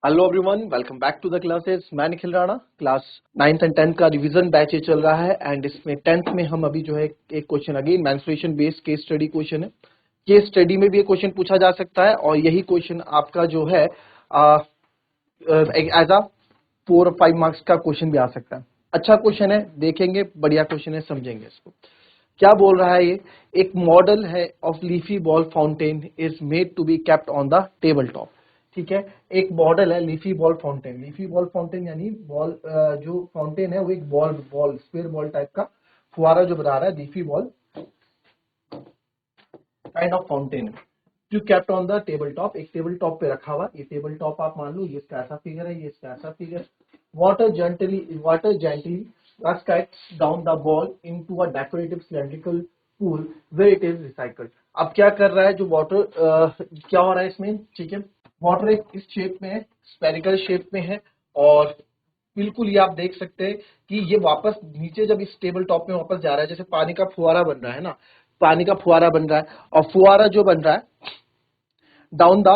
Hello everyone, welcome back to the classes. मैं Nikhil Rana. Class 9th and 10th का revision batch ये चल रहा है एंड इसमें 10th में हम अभी जो है एक question again menstruation based case study question है। केस स्टडी में भी ये क्वेश्चन पूछा जा सकता है और यही क्वेश्चन आपका जो है एज अ 4 और 5 मार्क्स का क्वेश्चन भी आ सकता है। अच्छा क्वेश्चन है, देखेंगे, बढ़िया क्वेश्चन है, समझेंगे इसको। क्या बोल रहा है ये? एक मॉडल है of leafy ball fountain is made to be kept on the table top. ठीक है, एक मॉडल है leafy ball fountain. Leafy ball fountain यानी बॉल, जो फाउंटेन है वो एक बॉल स्क्वायर बॉल टाइप का फुहारा जो बना रहा है, leafy ball kind of fountain जो kept on the table top, एक टेबल टॉप पे रखा हुआ। ये टेबल टॉप आप मान लो, ये इसका ऐसा फिगर है, ये इसका ऐसा figure. Water gently cascades down the ball into a decorative cylindrical pool where it is recycled। अब क्या कर रहा है जो वाटर, क्या हो रहा है इसमें? ठीक है, वाटर एक इस शेप में है, स्पेरिकल शेप में है और बिल्कुल ये आप देख सकते हैं कि ये वापस नीचे जब इस टेबल टॉप में वापस जा रहा है, जैसे पानी का फुहारा बन रहा है ना, पानी का फुहारा बन रहा है और फुहारा जो बन रहा है down the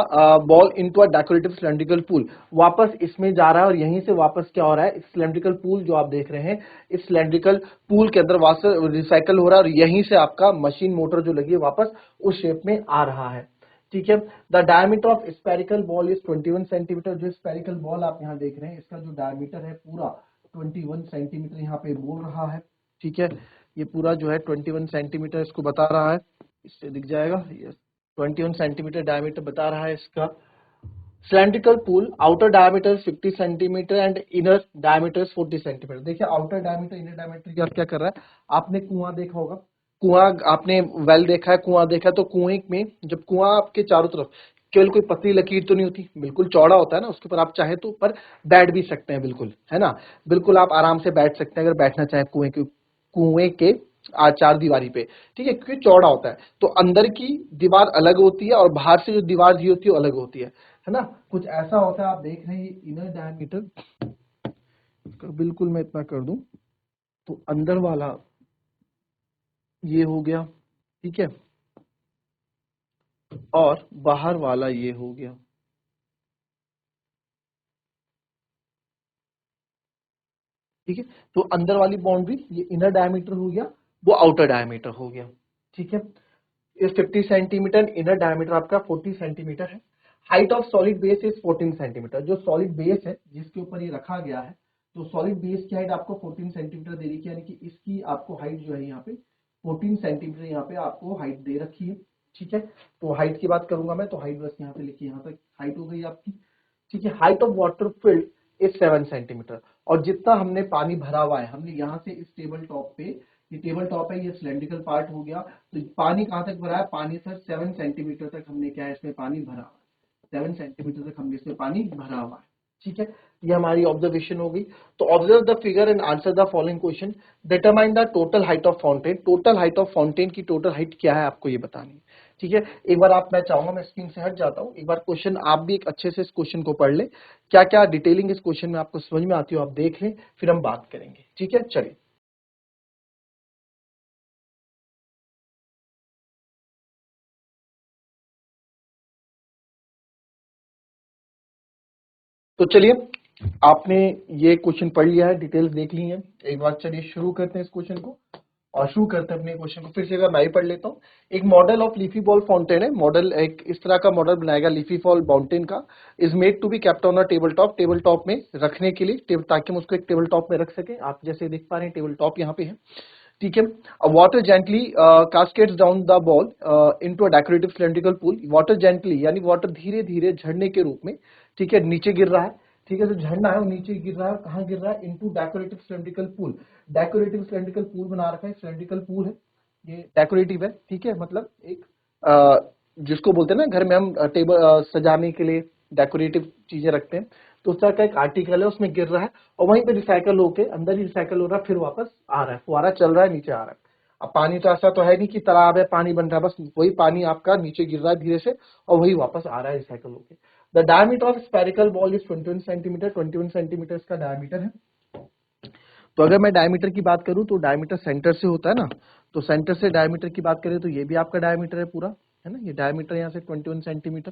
ball into a decorative cylindrical pool, वापस इसमें जा रहा है और यहीं से वापस क्या हो रहा है, इस सिलेंड्रिकल पूल जो आप देख रहे हैं, इस सिलेंड्रिकल पूल के अंदर वापस रिसाइकल हो रहा है और यहीं से आपका मशीन मोटर जो लगी है वापस उस शेप में आ रहा है। ठीक है, the diameter of spherical ball is 21 centimetre. जो स्पेरिकल बॉल आप यहाँ देख रहे हैं, इसका जो डायमीटर है पूरा 21 सेंटीमीटर यहाँ पे बोल रहा है। ठीक है, ये पूरा जो है 21 सेंटीमीटर इसको बता रहा है, इससे दिख जाएगा, ये 21 सेंटीमीटर डायमीटर बता रहा है इसका। Cylindrical pool outer diameter 50 centimetre and inner diameter 40 centimetre. देखिए आउटर डायमीटर इनर डायमीटर क्या क्या कर रहा है। आपने कुआं देखा होगा, कुआं आपने वेल देखा है, कुआं देखा है, तो कुएं में जब कुआं आपके चारों तरफ केवल कोई पतली लकीर तो नहीं होती, बिल्कुल चौड़ा होता है ना, उसके ऊपर आप चाहे तो ऊपर बैठ भी सकते हैं, बिल्कुल है ना, बिल्कुल आप आराम से बैठ सकते हैं अगर बैठना चाहें कुएं के चार दीवारी पे। ठीक है, क्योंकि चौड़ा होता है तो अंदर की दीवार अलग होती है और बाहर से जो दीवार दी होती है वो अलग होती है ना, कुछ ऐसा होता है। आप देख रहे हैं इनर डायमीटर, बिल्कुल मैं इतना कर दूं तो अंदर वाला ये हो गया, ठीक है, और बाहर वाला ये हो गया। ठीक है, तो अंदर वाली बाउंड्री ये इनर डायमीटर हो गया, वो आउटर डायमीटर हो गया। ठीक है, ये 50 सेंटीमीटर, इनर डायमीटर आपका 40 सेंटीमीटर है। Height of solid base is 14 centimetre. जो सॉलिड बेस है जिसके ऊपर ये रखा गया है, तो सॉलिड बेस की हाइट आपको 14 सेंटीमीटर दे रही है, यानी कि इसकी आपको हाइट जो है यहाँ पे 14 सेंटीमीटर यहाँ पे आपको हाइट दे रखी है। ठीक है, तो हाइट की बात करूंगा मैं, तो हाइट बस यहाँ पे लिखिए, यहाँ तक हाइट हो गई आपकी। ठीक है, height of water field is 7 centimetre. और जितना हमने पानी भरा हुआ है, हमने यहाँ से इस टेबल टॉप पे, ये टेबल टॉप है, ये सिलेंड्रिकल पार्ट हो गया, तो पानी कहाँ तक भरा है? पानी सर 7 सेंटीमीटर तक हमने क्या है इसमें पानी भरा हुआ है, 7 सेंटीमीटर तक हमने इसमें पानी भरा हुआ है। ठीक है, ये हमारी ऑब्जर्वेशन हो गई। तो observe the figure and answer the following question. Determine the total height of fountain. Total height of fountain की टोटल हाइट क्या है आपको ये बतानी है। ठीक है, एक बार आप, मैं चाहूंगा मैं स्क्रीन से हट जाता हूं, एक बार क्वेश्चन आप भी एक अच्छे से इस क्वेश्चन को पढ़ ले, क्या क्या डिटेलिंग इस क्वेश्चन में आपको समझ में आती हो आप देख लें, फिर हम बात करेंगे। ठीक है, चलिए। तो चलिए, आपने ये क्वेश्चन पढ़ लिया है, डिटेल्स देख ली है, एक बार चलिए शुरू करते हैं इस क्वेश्चन को। और शुरू करते हैं अपने क्वेश्चन को, फिर से अगर मैं ही पढ़ लेता हूँ। एक model of leafy ball fountain है, मॉडल एक इस तरह का मॉडल बनाएगा लीफी बॉल फाउंटेन का, is made to be kept on a table top. Table top में रखने के लिए, ताकि हम उसको एक टेबल टॉप में रख सके। आप जैसे देख पा रहे हैं टेबल टॉप यहाँ पे है। ठीक है, water gently cascades down the ball into a decorative cylindrical pool. Water gently यानी वाटर धीरे धीरे झरने के रूप में, ठीक है, नीचे गिर रहा है। ठीक है, जो झरना है वो नीचे गिर रहा है, कहाँ गिर रहा है? Into decorative cylindrical pool. Decorative cylindrical pool बना रखा है, सिलेंड्रिकल पूल है, ये डेकोरेटिव है। ठीक है, मतलब एक जिसको बोलते हैं ना घर में हम टेबल सजाने के लिए डेकोरेटिव चीजें रखते हैं, तो उस तरह का एक आर्टिकल है, उसमें गिर रहा है और वहीं पे रिसाइकल होके अंदर ही रिसाइकल हो रहा है, फिर वापस आ रहा है, फुहारा चल रहा है, नीचे आ रहा है। अब पानी तो ऐसा तो है नहीं कि तालाब है पानी बन रहा है, बस वही पानी आपका नीचे गिर रहा है धीरे से और वही वापस आ रहा है रिसाइकल होके। The diameter of spherical ball is 21 centimetre. 21 centimetre इसका डायमीटर है। तो अगर मैं डायमीटर की बात करूं तो डायमीटर सेंटर से होता है ना, तो सेंटर से डायमीटर की बात करें तो ये भी आपका डायमीटर है पूरा, है ना, ये डायमीटर यहाँ से 21 सेंटीमीटर।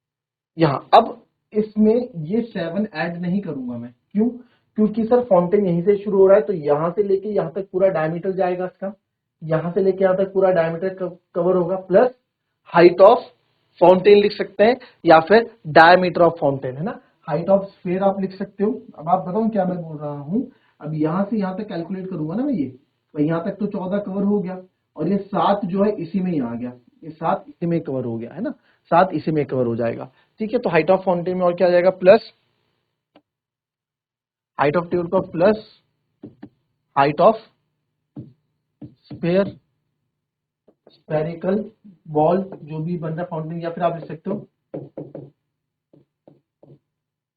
यहाँ अब इसमें ये 7 ऐड नहीं करूंगा मैं, क्यों? क्योंकि सर फाउंटेन यहीं से शुरू हो रहा है, तो यहां से लेके यहां तक पूरा डायमीटर जाएगा इसका, यहां से लेके यहां तक पूरा डायमीटर कवर होगा, प्लस हाइट ऑफ फाउंटेन लिख सकते हैं, या फिर डायमीटर ऑफ फाउंटेन, है ना। हाइट ऑफ स्फीयर आप लिख सकते हो। अब आप बताओ क्या मैं बोल रहा हूँ। अब यहां से यहां तक कैलकुलेट करूंगा ना मैं, ये तो यहां तक तो 14 कवर हो गया, और ये 7 जो है इसी में ही आ गया, ये 7 इसी में कवर हो गया, है ना, 7 इसी में कवर हो जाएगा। ठीक है, तो हाइट ऑफ फाउंटेन में और क्या आ जाएगा, plus height of table top plus height of sphere, spherical ball जो भी बन रहा है फाउंटेन, या फिर आप लिख सकते हो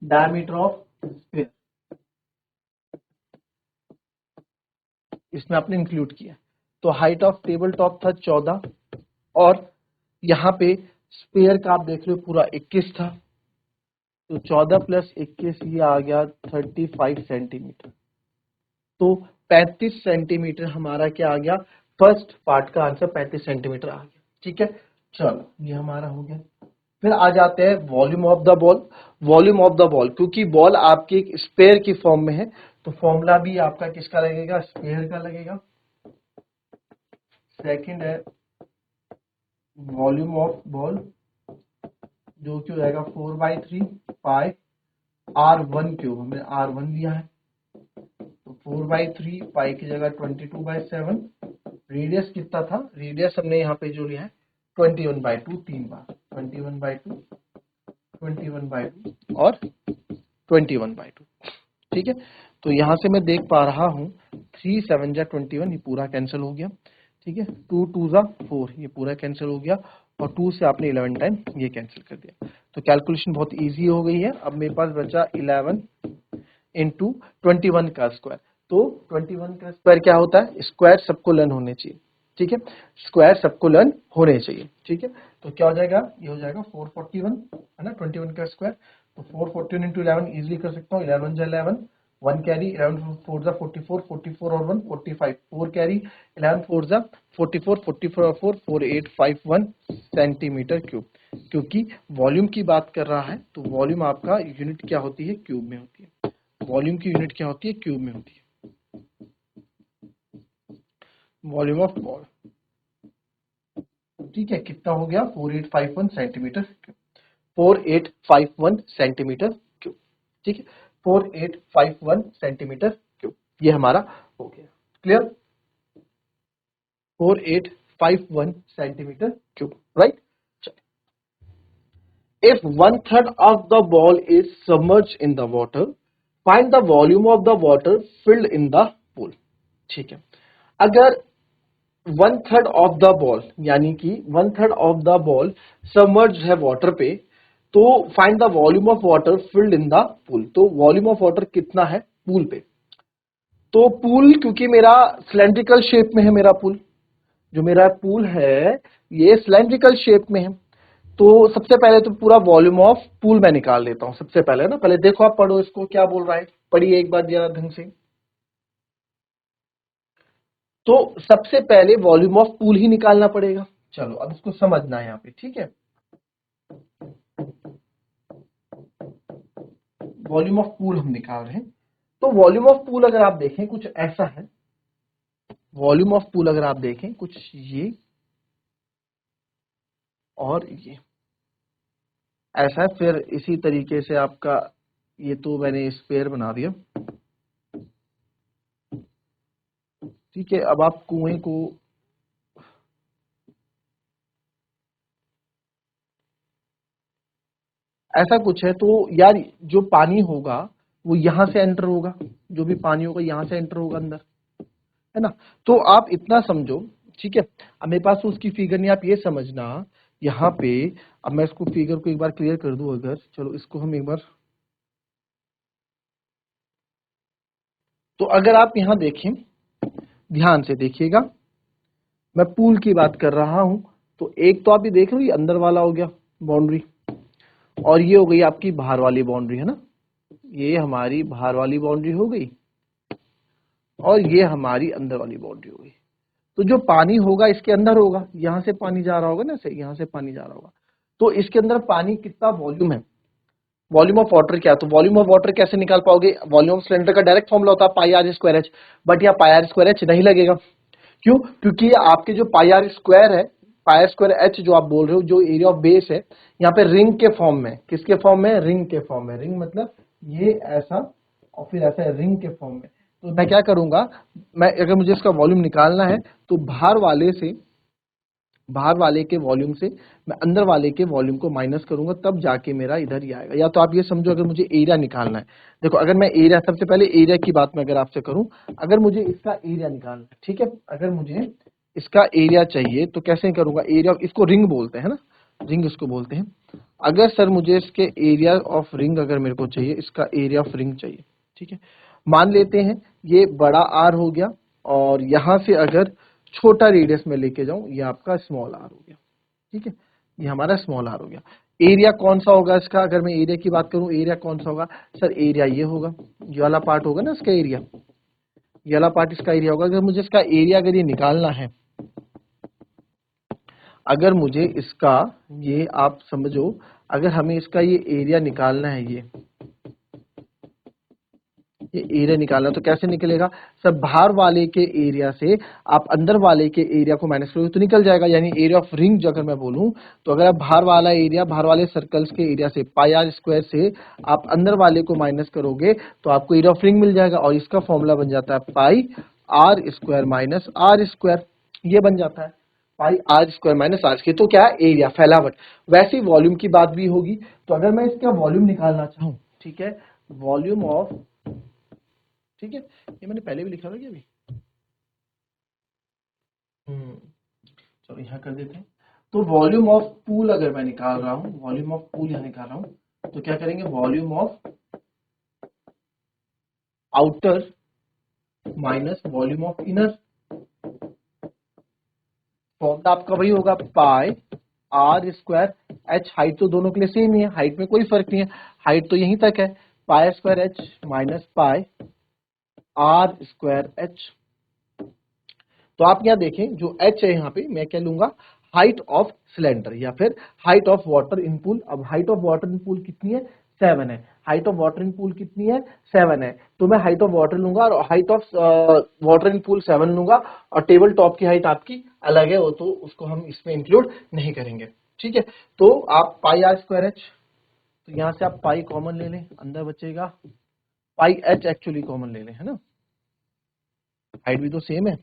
डायमीटर ऑफ स्फेयर, इसमें आपने इंक्लूड किया। तो हाइट ऑफ टेबल टॉप था 14, और यहाँ पे स्फेयर का आप देख लो पूरा 21 था, तो 14 प्लस 21 ये आ गया 35 सेंटीमीटर। तो 35 सेंटीमीटर हमारा क्या आ गया, फर्स्ट पार्ट का आंसर 35 सेंटीमीटर आ गया। ठीक है, चलो ये हमारा हो गया। फिर आ जाते हैं volume of the ball. Volume of the ball, क्योंकि बॉल आपकी एक स्पेयर की फॉर्म में है, तो फॉर्मूला भी आपका किसका लगेगा, स्पेयर का लगेगा। सेकंड है वॉल्यूम ऑफ बॉल, जो कि हो जाएगा 4/3 पाई R1 क्यूब, हमने R1 लिया है, तो 4/3 पाई की जगह 22/7। रेडियस कितना था, रेडियस हमने यहाँ पे जो लिया है 21/2, 3 बार 21/2, 21/2 और 21/2। ठीक है, तो यहां से मैं देख पा रहा हूं 3 7 जा 21, ये पूरा कैंसिल हो गया। ठीक है, 2 2 जा 4, ये पूरा कैंसिल हो गया, और 2 से आपने 11 टाइम ये कैंसिल कर दिया। तो कैलकुलेशन बहुत इजी हो गई है। अब मेरे पास बचा 11 इंटू 21 का स्क्वायर। तो 21 का स्क्वायर क्या होता है, स्क्वायर सबको लर्न होने चाहिए। ठीक है, स्क्वायर सबको लर्न होने चाहिए। ठीक है, तो क्या हो जाएगा, ये हो जाएगा 441, है ना, 21 का स्क्वायर। तो 441 इंटू 11 इजिली कर सकता हूँ, 11 जा 11, 1 कैरी, 11 4 जा 44, 44 और 1 45, 4 कैरी, 11 4 जा 44, 44 और 4 4851 सेंटीमीटर क्यूब। क्योंकि वॉल्यूम की बात कर रहा है, तो वॉल्यूम आपका यूनिट क्या होती है, क्यूब में होती है। वॉल्यूम की यूनिट क्या होती है, क्यूब में होती है। वॉल्यूम ऑफ बॉल, ठीक है, कितना हो गया, 4851 सेंटीमीटर क्यूब, 4851 सेंटीमीटर क्यूब। ठीक है, 4851 सेंटीमीटर क्यूब, ये हमारा हो गया। Clear, 4851 centimetre cube, right. If 1/3 of the ball is submerged in the water, find the volume of the water filled in the pool। ठीक है, अगर 1/3 ऑफ द बॉल, यानी कि 1/3 ऑफ द बॉल सबमर्ज है वाटर पे, तो find the volume of water filled in the pool. तो volume of water कितना है पूल पे, तो पूल क्योंकि मेरा सिलेंड्रिकल शेप में है, मेरा पूल जो मेरा पूल है ये सिलेंड्रिकल शेप में है, तो सबसे पहले तो पूरा वॉल्यूम ऑफ पूल मैं निकाल लेता हूं सबसे पहले ना। पहले देखो आप पढ़ो इसको क्या बोल रहा है, पढ़िए एक बार जरा ढंग से। तो सबसे पहले वॉल्यूम ऑफ पूल ही निकालना पड़ेगा। चलो अब इसको समझना है यहाँ पे, ठीक है। वॉल्यूम ऑफ पूल हम निकाल रहे हैं, तो वॉल्यूम ऑफ पूल अगर आप देखें कुछ ऐसा है। वॉल्यूम ऑफ पूल अगर आप देखें कुछ ये और ये ऐसा है, फिर इसी तरीके से आपका ये तो मैंने स्पेयर बना दिया। ठीक है, अब आप कुएं को ऐसा कुछ है, तो यार जो पानी होगा वो यहां से एंटर होगा, जो भी पानी होगा यहां से एंटर होगा अंदर, है ना। तो आप इतना समझो, ठीक है। अब मेरे पास तो उसकी फिगर नहीं, आप ये समझना यहाँ पे। अब मैं इसको फिगर को एक बार क्लियर कर दूं, अगर चलो इसको हम एक बार, तो अगर आप यहाँ देखें, ध्यान से देखिएगा, मैं पूल की बात कर रहा हूं। तो एक तो आप ये देख रहे हो, ये अंदर वाला हो गया बाउंड्री, और ये हो गई आपकी बाहर वाली बाउंड्री, है ना। ये हमारी बाहर वाली बाउंड्री हो गई, और ये हमारी अंदर वाली बाउंड्री हो गई। तो जो पानी होगा इसके अंदर होगा, यहां से पानी जा रहा होगा ना, से यहां से पानी जा रहा होगा, तो इसके अंदर पानी कितना वॉल्यूम है, वॉल्यूम ऑफ वाटर क्या है, तो वॉल्यूम ऑफ वाटर कैसे निकाल पाओगे, वॉल्यूम ऑफ सिलेंडर का डायरेक्ट फॉर्मूला होता है pi are square H, but यहाँ पाई आर स्क्वायर एच नहीं लगेगा। क्यों, क्योंकि आपके जो पाई आर स्क्वायर है, पाई आर स्क्वायर एच जो आप बोल रहे हो, जो एरिया ऑफ बेस है यहाँ पे रिंग के फॉर्म में, किसके फॉर्म में, रिंग के फॉर्म में, रिंग मतलब ये ऐसा और फिर ऐसा रिंग के फॉर्म में। तो मैं क्या करूंगा, मैं अगर मुझे इसका वॉल्यूम निकालना है तो बाहर वाले के वॉल्यूम से मैं अंदर वाले के वॉल्यूम को माइनस करूंगा, तब जाके मेरा इधर ही आएगा। या तो आप ये समझो, अगर मुझे एरिया निकालना है, देखो अगर मैं एरिया, सबसे पहले एरिया की बात मैं अगर आपसे करूं, अगर मुझे इसका एरिया निकालना है, ठीक है, अगर मुझे इसका एरिया चाहिए तो कैसे करूंगा, एरिया, इसको रिंग बोलते हैं ना, रिंग इसको बोलते हैं। अगर सर मुझे इसके एरिया ऑफ रिंग अगर मेरे को चाहिए, इसका एरिया ऑफ रिंग चाहिए, ठीक है, मान लेते हैं ये बड़ा आर हो गया, और यहां से अगर छोटा रेडियस में लेके जाऊं, ये आपका स्मॉल आर हो गया, ठीक है, ये हमारा स्मॉल आर हो गया। एरिया कौन सा होगा इसका, अगर मैं एरिया की बात करूं, एरिया कौन सा होगा सर, एरिया ये होगा, ये वाला पार्ट होगा ना इसका एरिया, ये वाला पार्ट इसका एरिया होगा। अगर मुझे इसका एरिया अगर ये निकालना है, अगर मुझे इसका, ये आप समझो, अगर हमें इसका ये एरिया निकालना है, ये एरिया निकालना, तो कैसे निकलेगा सर, बाहर वाले के एरिया से आप अंदर वाले के एरिया को माइनस करोगे तो निकल जाएगा, यानी एरिया ऑफ रिंग जो अगर मैं बोलूं, तो अगर आप बाहर वाला एरिया, बाहर वाले सर्कल्स के एरिया से पाई आर स्क्वायर से आप अंदर वाले को माइनस करोगे तो आपको एरिया ऑफ रिंग मिल जाएगा, और इसका फॉर्मूला बन जाता है pi are square minus are square, ये बन जाता है pi are square minus are square. तो क्या है, एरिया, फैलावट। वैसे ही वॉल्यूम की बात भी होगी, तो अगर मैं इसका वॉल्यूम निकालना चाहूं, ठीक है, वॉल्यूम ऑफ, ठीक है, ये मैंने पहले भी लिखा था क्या अभी, चलो यहाँ कर देते हैं। तो वॉल्यूम ऑफ पूल अगर मैं निकाल रहा हूँ, वॉल्यूम ऑफ पूल यहाँ निकाल रहा हूँ, तो क्या करेंगे, volume of outer minus volume of inner, formula आपका वही होगा पाई आर स्क्वायर एच, हाइट तो दोनों के लिए सेम ही है, हाइट में कोई फर्क नहीं है, हाइट तो यहीं तक है, pi square h minus pi are square h. तो आप यहाँ देखें, जो h है यहाँ पे मैं क्या लूंगा, हाइट ऑफ सिलेंडर या फिर height of water in pool. अब height of water in pool कितनी है, 7 है, height of water in pool कितनी है, 7 है, तो मैं हाइट ऑफ वाटर लूंगा और height of water in pool 7 लूंगा, और टेबल टॉप की हाइट आपकी अलग है, वो तो उसको हम इसमें इंक्लूड नहीं करेंगे, ठीक है। तो आप पाई आर स्क्वायर एच, तो यहाँ से आप पाई कॉमन ले लें, अंदर बचेगा पाई एच, एक्चुअली कॉमन ले लें, है ना, हाइट भी तो सेम है,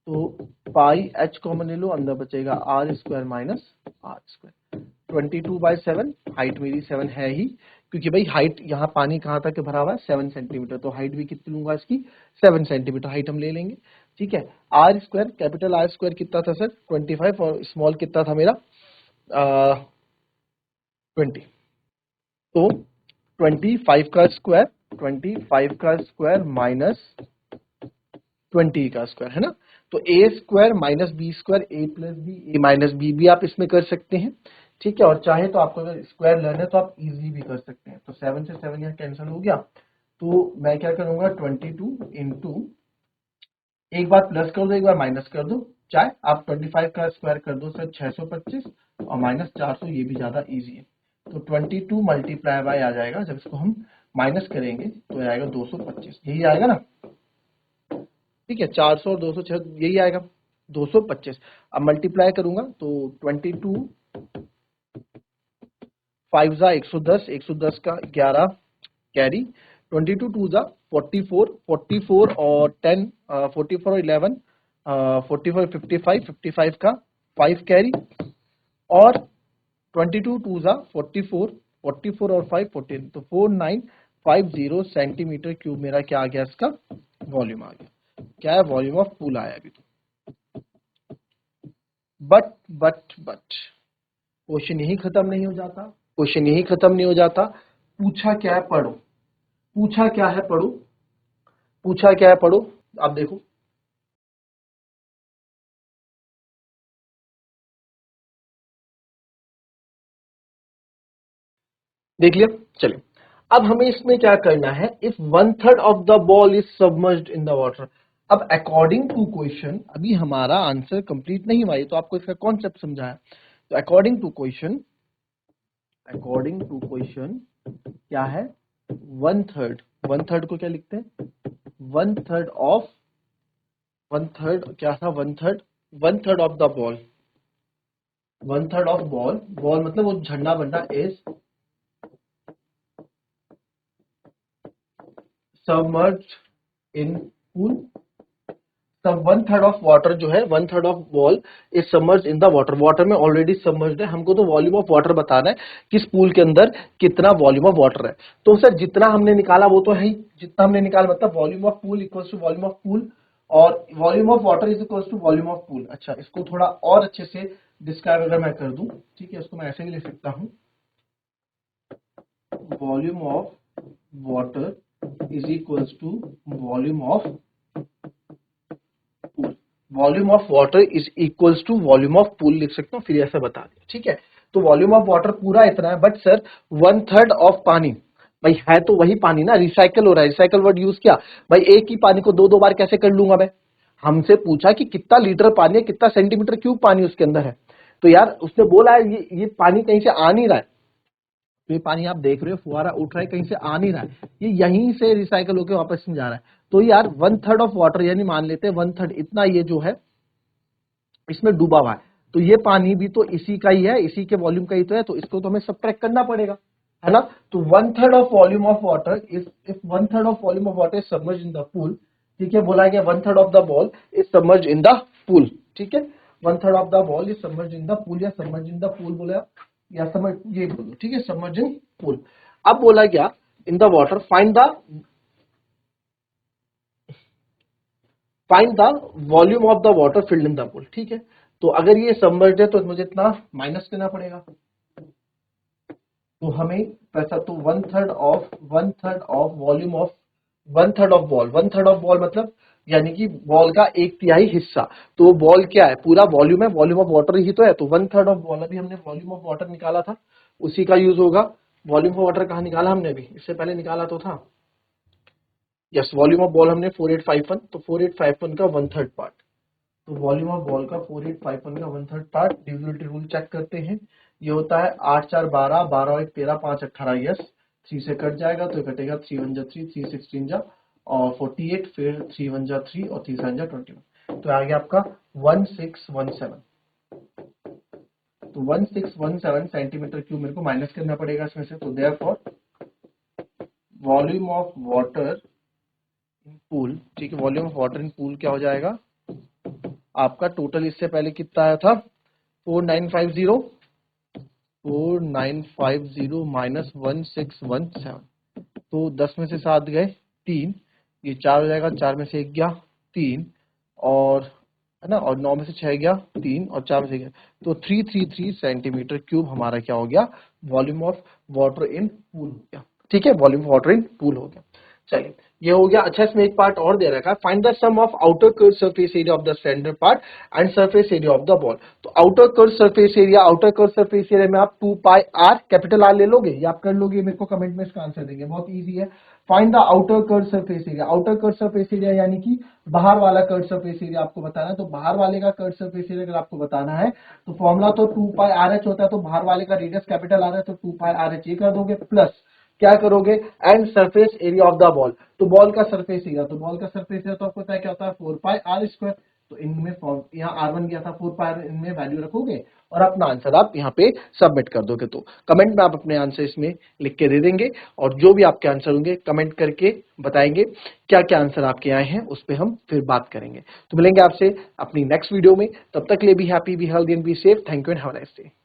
तो पाई एच कॉमन ले लो, अंदर बचेगा r square minus are square, 22/7, height मेरी 7 है ही, क्योंकि भाई हाइट यहाँ पानी कहाँ तक भरा हुआ है, 7 सेंटीमीटर, तो हाइट भी कितनी लूंगा इसकी, 7 सेंटीमीटर हाइट हम ले लेंगे, ठीक है। R square, capital r square कितना था सर, 25, और स्मॉल कितना था मेरा 20, तो 25 का स्क्वायर, 25 का स्क्वायर माइनस 20 का स्क्वायर, है ना, तो ए स्क्वायर माइनस बी स्क्वायर, ए प्लस बी, ए माइनस बी भी आप इसमें कर सकते हैं, ठीक है, और चाहे तो आपको अगर स्क्वायर लर्न है तो आप इजीली भी कर सकते हैं। तो 7 से 7 यहाँ कैंसिल हो गया, तो मैं क्या करूंगा, 22 इंटू, एक बार प्लस कर दो एक बार माइनस कर दो, चाहे आप 25 का स्क्वायर कर दो सर 625, और माइनस 400, ये भी ज्यादा इजी है, तो 22 मल्टीप्लाई बाय आ जाएगा, जब इसको हम माइनस करेंगे तो आएगा 225, यही आएगा ना, ठीक है, 400 और 206 यही आएगा 225। अब मल्टीप्लाई करूंगा तो 22 5 जा 110, 110 का 11 कैरी, 22 2 जा 44, 44 और 10, 44 और 11, 44 55, 55 का 5 कैरी, और 22 2 जा 44, 44 और 5 14, तो 4950 सेंटीमीटर क्यूब मेरा क्या आ गया, इसका वॉल्यूम आ गया, क्या है, वॉल्यूम ऑफ पूल आया अभी तो। बट क्वेश्चन यही खत्म नहीं हो जाता, क्वेश्चन यही खत्म नहीं हो जाता, पूछा क्या है पढ़ो, पूछा क्या है पढ़ो, पूछा क्या है पढ़ो, आप देखो, देख लिया, चलिए अब हमें इसमें क्या करना है, if 1/3 of the ball is submerged in the water. अब अकॉर्डिंग टू क्वेश्चन अभी हमारा आंसर कंप्लीट नहीं हुआ है, तो आपको इसका कॉन्सेप्ट समझाया, तो अकॉर्डिंग टू क्वेश्चन क्या है, 1/3 को क्या लिखते हैं, 1/3 ऑफ 1/3 क्या था, 1/3 of the ball, 1/3 of ball मतलब वो झंडा बंडा इज सबमर्ज्ड इन पूल। तब 1/3 ऑफ वाटर जो है, 1/3 of ball is submerged in the water, water में ऑलरेडी सबमर्ज्ड है। हमको तो वॉल्यूम ऑफ वाटर बताना है, किस पूल के अंदर कितना वॉल्यूम ऑफ वाटर है। तो सर जितना हमने निकाला वो तो है ही, जितना हमने निकाला मतलब volume of pool equals to volume of pool, और volume of water is equals to volume of pool. अच्छा, इसको थोड़ा और अच्छे से डिस्क्राइब अगर मैं कर दूं, ठीक है, इसको मैं ऐसे भी लिख सकता हूं, volume of water is equals to volume of pool, volume of water is equals to volume of pool लिख सकता हूँ, फिर ऐसा बता दिया, ठीक है। तो वॉल्यूम ऑफ वाटर पूरा इतना है, बट सर 1/3 ऑफ पानी, भाई है तो वही पानी ना, रिसाइकल हो रहा है, रिसाइकल वर्ड यूज किया, भाई एक ही पानी को दो बार कैसे कर लूंगा मैं। हमसे पूछा कि कितना लीटर पानी है, कितना सेंटीमीटर क्यूब पानी उसके अंदर है, तो यार उसने बोला है ये पानी कहीं से आ नहीं रहा है, तो ये पानी आप देख रहे हो फुहारा उठ रहा है, कहीं से आ नहीं रहा है, ये यहीं से रिसाइकल होकर वापस में जा रहा है। तो यार 1/3 ऑफ वाटर, यानी मान लेते हैं 1/3 इतना ये जो है इसमें डूबा हुआ है, तो ये पानी भी तो इसी का ही है, इसी के वॉल्यूम का ही तो है, तो इसको तो हमें सबट्रैक्ट करना पड़ेगा, है ना। तो 1/3 of volume of water is, if 1/3 of volume of water is submerged in the pool, ठीक है, बोला गया 1/3 of the ball is submerged in the pool, ठीक है, 1/3 of the ball is submerged in the pool, या submerged in the pool बोला, या समझ ये बोलो, ठीक है, सबमर्ज्ड इन पूल। अब बोला गया in the water find the volume of the water filled in the pool, ठीक है। तो अगर ये सबमर्ज्ड है तो मुझे इतना माइनस करना पड़ेगा, तो हमें पैसा, तो 1/3 of volume of 1/3 of ball, 1/3 of ball मतलब यानी कि बॉल का 1/3 हिस्सा, तो वो बॉल क्या है, पूरा वॉल्यूम है, वॉल्यूम ऑफ वाटर ही तो है, तो 1/3 ऑफ बॉल, अभी हमने वॉल्यूम ऑफ वाटर निकाला था, उसी का यूज होगा। वॉल्यूम ऑफ वाटर कहाँ निकाला हमने, अभी इससे पहले निकाला तो था, यस, वॉल्यूम ऑफ बॉल हमने 4851, तो 4851 का 1/3 पार्ट, तो वॉल्यूम ऑफ बॉल का 4851 का 1/3 पार्ट, डिविजिबिलिटी रूल चेक करते हैं, ये होता है 8 4 12, 12 1 13, 5 18, यस, 3 से कट जाएगा तो ये कटेगा, 3 1 जा 3, 3 16 जा और 48, फिर 3 1 जा 3 और 3 7 जा 21, तो आ गया आपका 1617, तो 1617 सेंटीमीटर क्यूब मेरे को माइनस करना पड़ेगा इसमें से, तो therefore volume of water in pool, ठीक है, volume of water in pool क्या हो जाएगा आपका, टोटल इससे पहले कितना आया था 4950 माइनस 1617, तो 10 में से 7 गए 3, ये 4 हो जाएगा, 4 में से 1 गया 3, और है ना, और 9 में से 6 गया 3, और 4 में से गया, तो 333 सेंटीमीटर क्यूब हमारा क्या हो गया, volume of water in pool हो गया, ठीक है, volume of water in pool हो गया। चलिए ये हो गया। अच्छा, इसमें एक पार्ट और दे रखा है, find the sum of outer curve surface area of the standard part and surface area of the ball. तो आउटर कर्व सरफेस एरिया में आप 2 पाई आर, कैपिटल आर ले लोगे या आप कर लोगे, मेरे को कमेंट में इसका आंसर देंगे, बहुत इजी है। Find the outer curve surface area, outer curve surface area यानी कि बाहर वाला कर्व सरफेस एरिया आपको बताना है, तो बाहर वाले का कर्व सरफेस एरिया अगर आपको बताना है तो फॉर्मूला तो 2 पाई आर एच होता है, तो बाहर वाले का रेडियस कैपिटल आर है, तो 2 पाई आर एच ये कर दोगे, प्लस क्या करोगे, and surface area of the ball, तो बॉल का सरफेस एरिया, तो बॉल का सरफेस एरिया तो आपको पता है क्या होता है 4 पाई आर स्क्वायर, तो इनमें यहाँ R1 गया था 4 पाई, इनमें वैल्यू रखोगे और अपना आंसर आप यहाँ पे सबमिट कर दोगे। तो कमेंट में आप अपने आंसर इसमें लिख के दे देंगे, और जो भी आपके आंसर होंगे कमेंट करके बताएंगे क्या क्या आंसर आपके आए हैं, उस पर हम फिर बात करेंगे। तो मिलेंगे आपसे अपनी नेक्स्ट वीडियो में, तब तक के लिए be happy, be healthy and be safe. Thank you and have a nice day.